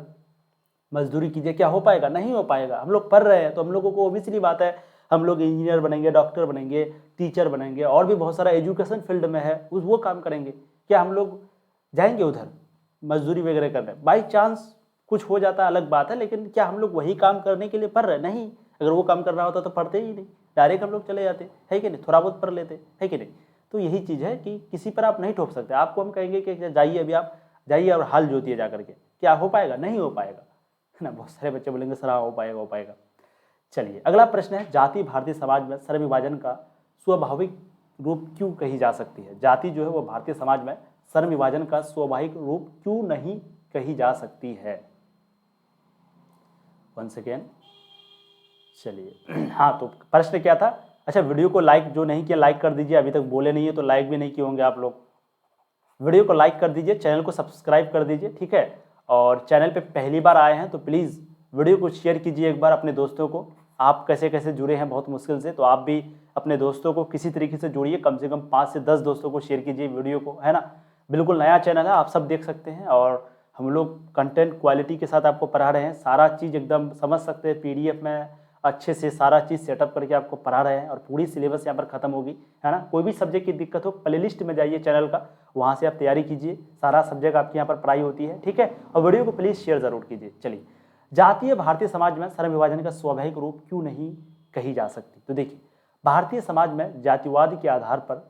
मजदूरी कीजिए, क्या हो पाएगा? नहीं हो पाएगा। हम लोग पढ़ रहे हैं तो हम लोगों को ऑब्वियसली बात है, हम लोग इंजीनियर बनेंगे, डॉक्टर बनेंगे, टीचर बनेंगे, और भी बहुत सारा एजुकेशन फील्ड में है उस वो काम करेंगे। क्या हम लोग जाएंगे उधर मजदूरी वगैरह करने? बाई चांस कुछ हो जाता है अलग बात है, लेकिन क्या हम लोग वही काम करने के लिए पढ़ रहे? नहीं। अगर वो काम करना होता तो पढ़ते ही नहीं, डायरेक्ट हम लोग चले जाते, है कि नहीं, थोड़ा बहुत पढ़ लेते, है कि नहीं। तो यही चीज़ है कि किसी पर आप नहीं ठोक सकते। आपको हम कहेंगे कि जाइए अभी आप जाइए और हल जोतिए जा करके, क्या हो पाएगा? नहीं हो पाएगा, है ना। बहुत सारे बच्चे बोलेंगे सर हो पाएगा, हो पाएगा। चलिए अगला प्रश्न है, जाति भारतीय समाज में श्रम विभाजन का स्वाभाविक रूप क्यों कही जा सकती है? जाति जो है वो भारतीय समाज में श्रम विभाजन का स्वाभाविक रूप क्यों नहीं कही जा सकती है? वन सेकेंड, चलिए हाँ, तो प्रश्न क्या था? अच्छा, वीडियो को लाइक जो नहीं किया लाइक कर दीजिए, अभी तक बोले नहीं है तो लाइक भी नहीं किए होंगे आप लोग। वीडियो को लाइक कर दीजिए, चैनल को सब्सक्राइब कर दीजिए, ठीक है। और चैनल पे पहली बार आए हैं तो प्लीज़ वीडियो को शेयर कीजिए एक बार अपने दोस्तों को। आप कैसे कैसे जुड़े हैं बहुत मुश्किल से, तो आप भी अपने दोस्तों को किसी तरीके से जोड़िए, कम से कम 5 से 10 दोस्तों को शेयर कीजिए वीडियो को, है ना। बिल्कुल नया चैनल है, आप सब देख सकते हैं, और हम लोग कंटेंट क्वालिटी के साथ आपको पढ़ा रहे हैं, सारा चीज़ एकदम समझ सकते हैं, PDF में अच्छे से सारा चीज़ सेटअप करके आपको पढ़ा रहे हैं, और पूरी सिलेबस यहाँ पर खत्म होगी, है ना। कोई भी सब्जेक्ट की दिक्कत हो, प्लेलिस्ट में जाइए चैनल का, वहाँ से आप तैयारी कीजिए, सारा सब्जेक्ट आपके यहाँ पर पढ़ाई होती है, ठीक है। और वीडियो को प्लीज़ शेयर ज़रूर कीजिए। चलिए, जातीय भारतीय समाज में श्रम विभाजन का स्वाभाविक रूप क्यों नहीं कही जा सकती? तो देखिए, भारतीय समाज में जातिवाद के आधार पर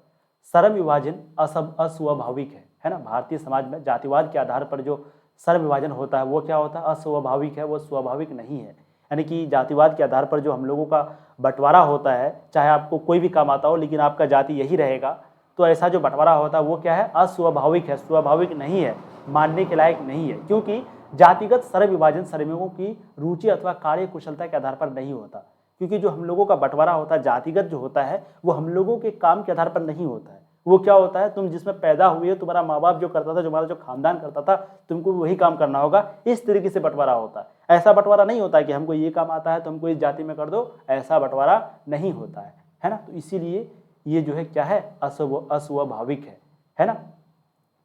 श्रम विभाजन अस्वाभाविक है ना। भारतीय समाज में जातिवाद के आधार पर जो श्रम विभाजन होता है वो क्या होता है? अस्वाभाविक है, वो स्वाभाविक नहीं है। यानी कि जातिवाद के आधार पर जो हम लोगों का बंटवारा होता है, चाहे आपको कोई भी काम आता हो लेकिन आपका जाति यही रहेगा, तो ऐसा जो बंटवारा होता है वो क्या है, अस्वाभाविक है, स्वाभाविक नहीं है, मानने के लायक नहीं है, क्योंकि जातिगत श्रम विभाजन श्रमिकों की रुचि अथवा कार्य कुशलता के आधार पर नहीं होता। क्योंकि जो हम लोगों का बंटवारा होता है जातिगत जो होता है वो हम लोगों के काम के आधार पर नहीं होता है। वो क्या होता है, तुम जिसमें पैदा हुए, तुम्हारा माँ बाप जो करता था, तुम्हारा जो खानदान करता था, तुमको वही काम करना होगा, इस तरीके से बंटवारा होता है। ऐसा बंटवारा नहीं होता है कि हमको ये काम आता है तो हमको इस जाति में कर दो, ऐसा बंटवारा नहीं होता है ना। तो इसीलिए ये जो है क्या है, अस्वाभाविक है ना।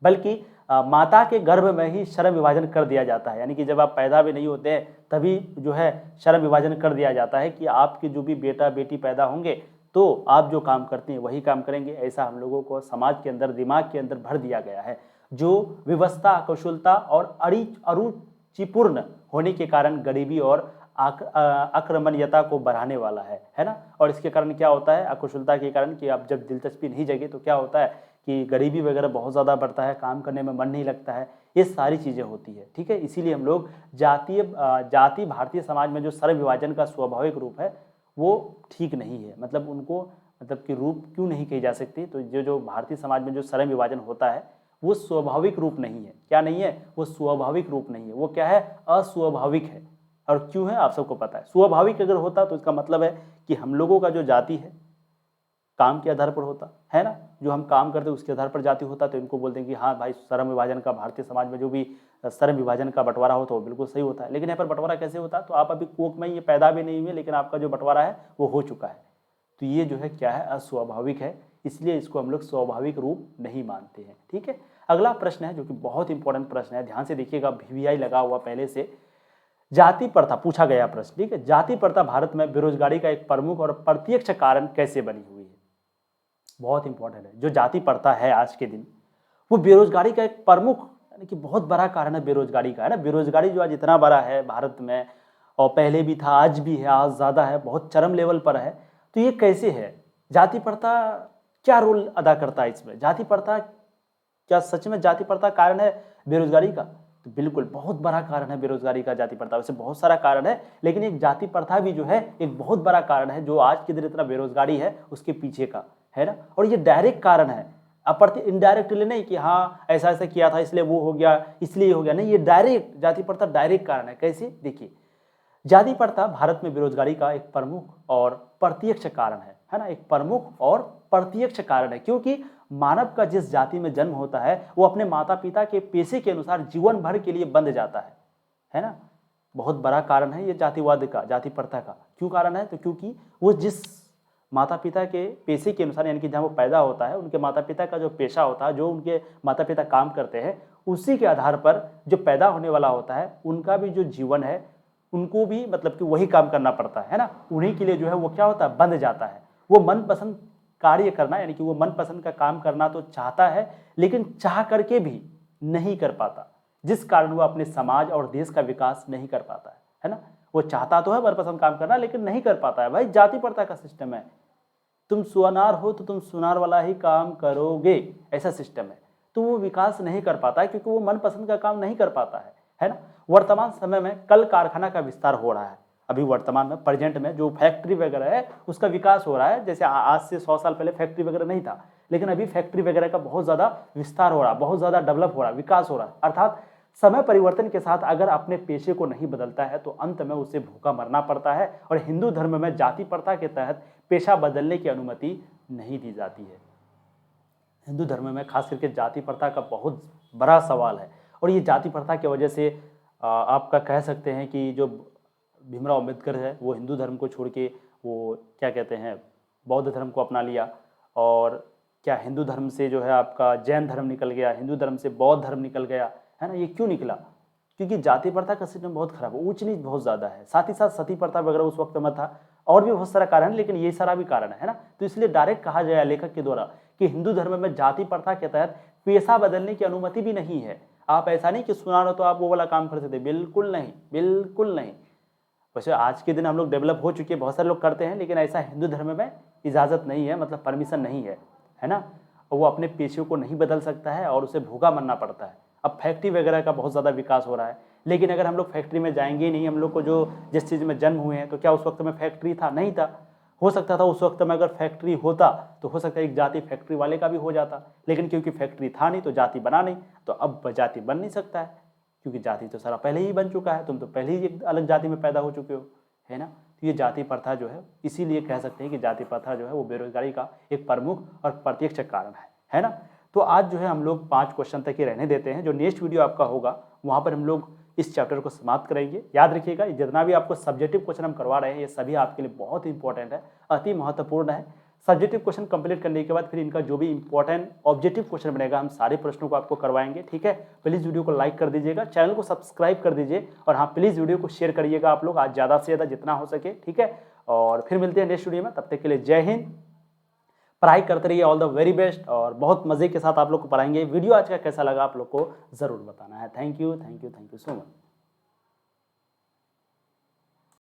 बल्कि माता के गर्भ में ही श्रम विभाजन कर दिया जाता है, यानी कि जब आप पैदा भी नहीं होते हैं तभी जो है श्रम विभाजन कर दिया जाता है कि आपके जो भी बेटा बेटी पैदा होंगे तो आप जो काम करते हैं वही काम करेंगे। ऐसा हम लोगों को समाज के अंदर, दिमाग के अंदर भर दिया गया है, जो व्यवस्था, कुशलता और अरुचिपूर्ण होने के कारण गरीबी और आक्रमणीयता को बढ़ाने वाला है ना। और इसके कारण क्या होता है, अकुशलता के कारण कि आप जब दिलचस्पी नहीं जगे तो क्या होता है कि गरीबी वगैरह बहुत ज़्यादा बढ़ता है, काम करने में मन नहीं लगता है, ये सारी चीज़ें होती है। ठीक है, इसीलिए हम लोग जाति भारतीय समाज में जो श्रम विभाजन का स्वाभाविक रूप है वो ठीक नहीं है। मतलब उनको मतलब कि रूप क्यों नहीं कही जा सकती, तो जो भारतीय समाज में जो श्रम विभाजन होता है वो स्वाभाविक रूप नहीं है। क्या नहीं है, वो स्वाभाविक रूप नहीं है, वो क्या है, अस्वाभाविक है। और क्यों है आप सबको पता है। स्वाभाविक अगर होता तो इसका मतलब है कि हम लोगों का जो जाति है काम के आधार पर होता है ना, जो हम काम करते उसके आधार पर जाति होता, तो इनको बोल देंगे कि हाँ भाई श्रम विभाजन का, भारतीय समाज में जो भी श्रम विभाजन का बंटवारा होता है वो बिल्कुल सही होता है। लेकिन यहाँ पर बंटवारा कैसे होता है, तो आप अभी कोख में ये पैदा भी नहीं हुए लेकिन आपका जो बंटवारा है वो हो चुका है, तो ये जो है क्या है, अस्वाभाविक है, इसलिए इसको हम लोग स्वाभाविक रूप नहीं मानते हैं। ठीक है, अगला प्रश्न है जो कि बहुत इंपॉर्टेंट प्रश्न है, ध्यान से देखिएगा, VVI लगा हुआ पहले से। जाति प्रथा पूछा गया प्रश्न, ठीक है, जाति प्रथा भारत में बेरोजगारी का एक प्रमुख और प्रत्यक्ष कारण कैसे बनी हुई है। बहुत इंपॉर्टेंट है, जो जाति प्रथा है आज के दिन वो बेरोजगारी का एक प्रमुख यानी कि बहुत बड़ा कारण है बेरोजगारी का, है ना। बेरोजगारी जो आज इतना बड़ा है भारत में, और पहले भी था, आज भी है, आज ज़्यादा है, बहुत चरम लेवल पर है। तो ये कैसे है, जाति प्रथा क्या रोल अदा करता है इसमें, जाति प्रथा क्या सच में जाति प्रथा कारण है बेरोजगारी का, तो बिल्कुल बहुत बड़ा कारण है बेरोजगारी का जाति प्रथा। वैसे बहुत सारा कारण है लेकिन एक जाति प्रथा भी जो है एक बहुत बड़ा कारण है जो आज के दिन इतना बेरोजगारी है उसके पीछे का, है ना। और ये डायरेक्ट कारण है, अप्रति इनडायरेक्टली नहीं कि हाँ ऐसा ऐसा किया था इसलिए वो हो गया, इसलिए हो गया, नहीं, ये डायरेक्ट जाति प्रथा डायरेक्ट कारण है। कैसे, देखिए, जाति प्रथा भारत में बेरोजगारी का एक प्रमुख और प्रत्यक्ष कारण है ना, एक प्रमुख और प्रत्यक्ष कारण है, क्योंकि मानव का जिस जाति में जन्म होता है वो अपने माता पिता के पेशे के अनुसार जीवन भर के लिए बंध जाता है ना। बहुत बड़ा कारण है ये जातिवाद का, जाति प्रथा का। क्यों कारण है, तो क्योंकि वो जिस माता पिता के पेशे के अनुसार, यानी कि जहाँ वो पैदा होता है उनके माता पिता का जो पेशा होता है, जो उनके माता पिता काम करते हैं, उसी के आधार पर जो पैदा होने वाला होता है उनका भी जो जीवन है उनको भी मतलब कि वही काम करना पड़ता है ना। उन्हीं के लिए जो है वो क्या होता है, बंध जाता है। वो मनपसंद कार्य करना, यानी कि वो मनपसंद का काम करना तो चाहता है लेकिन चाह करके भी नहीं कर पाता, जिस कारण वो अपने समाज और देश का विकास नहीं कर पाता है ना। वो चाहता तो है मनपसंद काम करना लेकिन नहीं कर पाता है। भाई जाति प्रथा का सिस्टम है, तुम सुनार हो तो तुम सुनार वाला ही काम करोगे, ऐसा सिस्टम है। तो वो विकास नहीं कर पाता है क्योंकि वो मनपसंद का काम नहीं कर पाता है ना। वर्तमान समय में कल कारखाना का विस्तार हो रहा है, अभी वर्तमान में प्रेजेंट में जो फैक्ट्री वगैरह है उसका विकास हो रहा है। जैसे आज से 100 साल पहले फैक्ट्री वगैरह नहीं था, लेकिन अभी फैक्ट्री वगैरह का बहुत ज़्यादा विस्तार हो रहा है, बहुत ज़्यादा डेवलप हो रहा है, विकास हो रहा है। अर्थात समय परिवर्तन के साथ अगर अपने पेशे को नहीं बदलता है तो अंत में उसे भूखा मरना पड़ता है। और हिंदू धर्म में जाति प्रथा के तहत पेशा बदलने की अनुमति नहीं दी जाती है। हिंदू धर्म में खास करके जाति प्रथा का बहुत बड़ा सवाल है। और ये जाति प्रथा की वजह से आपका कह सकते हैं कि जो भीमराव अम्बेडकर है वो हिंदू धर्म को छोड़ के वो क्या कहते हैं बौद्ध धर्म को अपना लिया, और क्या हिंदू धर्म से जो है आपका जैन धर्म निकल गया, हिंदू धर्म से बौद्ध धर्म निकल गया, है ना। ये क्यों निकला, क्योंकि जाति प्रथा का सिस्टम बहुत खराब है, ऊंच नीच बहुत ज़्यादा है। साथ ही साथ सती प्रथा वगैरह उस वक्त में था, और भी बहुत सारा कारण है, लेकिन ये सारा भी कारण है ना। तो इसलिए डायरेक्ट कहा गया लेखक के द्वारा कि हिंदू धर्म में जाति प्रथा के तहत पेशा बदलने की अनुमति भी नहीं है। आप ऐसा नहीं कि सुना रहे तो आप वो वाला काम कर सकते, बिल्कुल नहीं, बिल्कुल नहीं। वैसे आज के दिन हम लोग डेवलप हो चुके हैं, बहुत सारे लोग करते हैं, लेकिन ऐसा हिंदू धर्म में इजाज़त नहीं है, मतलब परमिशन नहीं है ना। और वो अपने पेशे को नहीं बदल सकता है और उसे भूखा मरना पड़ता है। अब फैक्ट्री वगैरह का बहुत ज़्यादा विकास हो रहा है, लेकिन अगर हम लोग फैक्ट्री में जाएंगे ही नहीं, हम लोग को जो जिस चीज़ में जन्म हुए हैं, तो क्या उस वक्त में फैक्ट्री था, नहीं था। हो सकता था उस वक्त में अगर फैक्ट्री होता तो हो सकता है एक जाति फैक्ट्री वाले का भी हो जाता, लेकिन क्योंकि फैक्ट्री था नहीं तो जाति बना नहीं, तो अब जाति बन नहीं सकता है, क्योंकि जाति तो सारा पहले ही बन चुका है, तुम तो पहले ही एक अलग जाति में पैदा हो चुके हो, है ना। तो ये जाति प्रथा जो है, इसीलिए कह सकते हैं कि जाति प्रथा जो है वो बेरोजगारी का एक प्रमुख और प्रत्यक्ष कारण है ना। तो आज जो है हम लोग 5 क्वेश्चन तक ही रहने देते हैं, जो नेक्स्ट वीडियो आपका होगा वहाँ पर हम लोग इस चैप्टर को समाप्त करेंगे। याद रखिएगा जितना भी आपको सब्जेक्टिव क्वेश्चन हम करवा रहे हैं ये सभी आपके लिए बहुत इंपॉर्टेंट है, अति महत्वपूर्ण है। सब्जेक्टिव क्वेश्चन कंप्लीट करने के बाद फिर इनका जो भी इंपॉर्टेंट ऑब्जेक्टिव क्वेश्चन बनेगा हम सारे प्रश्नों को आपको करवाएंगे, ठीक है। प्लीज़ वीडियो को लाइक कर दीजिएगा, चैनल को सब्सक्राइब कर दीजिए और हाँ प्लीज़ वीडियो को शेयर करिएगा आप लोग आज ज़्यादा से ज़्यादा जितना हो सके, ठीक है। और फिर मिलते हैं नेक्स्ट वीडियो में, तब तक के लिए जय हिंद। पढ़ाई करते रहिए, ऑल द वेरी बेस्ट, और बहुत मज़े के साथ आप लोग को पढ़ाएंगे। वीडियो आज का कैसा लगा आप लोग को ज़रूर बताना है। Thank you so much.